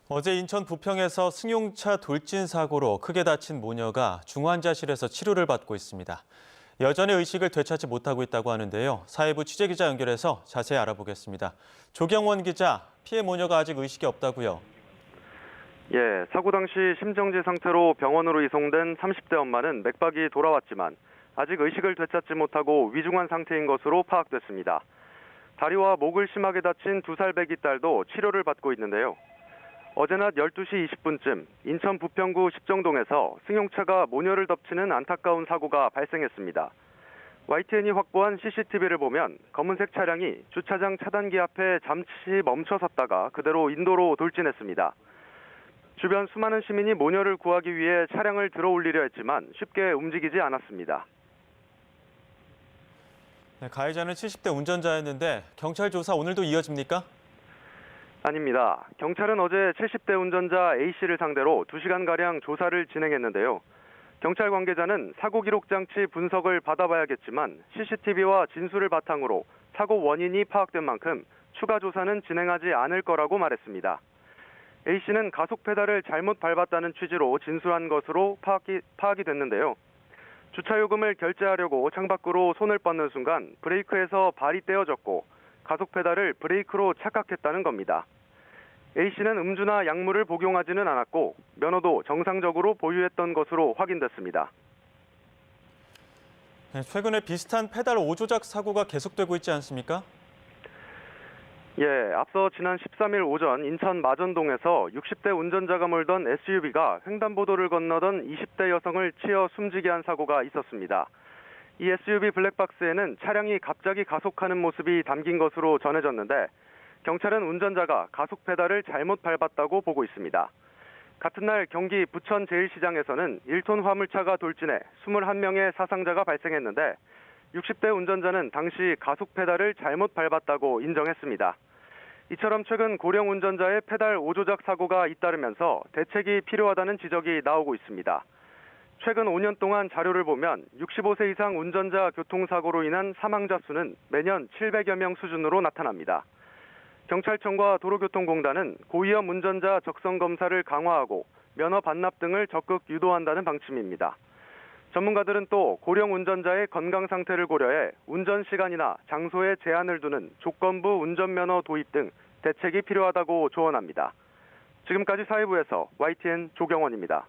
어제 인천 부평에서 승용차 돌진 사고로 크게 다친 모녀가 중환자실에서 치료를 받고 있습니다. 여전히 의식을 되찾지 못하고 있다고 하는데요. 사회부 취재기자 연결해서 자세히 알아보겠습니다. 조경원 기자, 피해 모녀가 아직 의식이 없다고요? 예, 사고 당시 심정지 상태로 병원으로 이송된 30대 엄마는 맥박이 돌아왔지만 아직 의식을 되찾지 못하고 위중한 상태인 것으로 파악됐습니다. 다리와 목을 심하게 다친 2살 배기 딸도 치료를 받고 있는데요. 어제 낮 12시 20분쯤 인천 부평구 십정동에서 승용차가 모녀를 덮치는 안타까운 사고가 발생했습니다. YTN이 확보한 CCTV를 보면 검은색 차량이 주차장 차단기 앞에 잠시 멈춰섰다가 그대로 인도로 돌진했습니다. 주변 수많은 시민이 모녀를 구하기 위해 차량을 들어 올리려 했지만 쉽게 움직이지 않았습니다. 가해자는 70대 운전자였는데 경찰 조사 오늘도 이어집니까? 아닙니다. 경찰은 어제 70대 운전자 A씨를 상대로 2시간가량 조사를 진행했는데요. 경찰 관계자는 사고 기록 장치 분석을 받아봐야겠지만 CCTV와 진술을 바탕으로 사고 원인이 파악된 만큼 추가 조사는 진행하지 않을 거라고 말했습니다. A씨는 가속 페달을 잘못 밟았다는 취지로 진술한 것으로 파악이 됐는데요. 주차요금을 결제하려고 창밖으로 손을 뻗는 순간 브레이크에서 발이 떼어졌고 가속 페달을 브레이크로 착각했다는 겁니다. A씨는 음주나 약물을 복용하지는 않았고 면허도 정상적으로 보유했던 것으로 확인됐습니다. 최근에 비슷한 페달 오조작 사고가 계속되고 있지 않습니까? 예, 앞서 지난 13일 오전 인천 마전동에서 60대 운전자가 몰던 SUV가 횡단보도를 건너던 20대 여성을 치어 숨지게 한 사고가 있었습니다. 이 SUV 블랙박스에는 차량이 갑자기 가속하는 모습이 담긴 것으로 전해졌는데 경찰은 운전자가 가속 페달을 잘못 밟았다고 보고 있습니다. 같은 날 경기 부천 제1시장에서는 1톤 화물차가 돌진해 21명의 사상자가 발생했는데 60대 운전자는 당시 가속 페달을 잘못 밟았다고 인정했습니다. 이처럼 최근 고령 운전자의 페달 오조작 사고가 잇따르면서 대책이 필요하다는 지적이 나오고 있습니다. 최근 5년 동안 자료를 보면 65세 이상 운전자 교통사고로 인한 사망자 수는 매년 700여 명 수준으로 나타납니다. 경찰청과 도로교통공단은 고위험 운전자 적성 검사를 강화하고 면허 반납 등을 적극 유도한다는 방침입니다. 전문가들은 또 고령 운전자의 건강 상태를 고려해 운전 시간이나 장소에 제한을 두는 조건부 운전면허 도입 등 대책이 필요하다고 조언합니다. 지금까지 사회부에서 YTN 조경원입니다.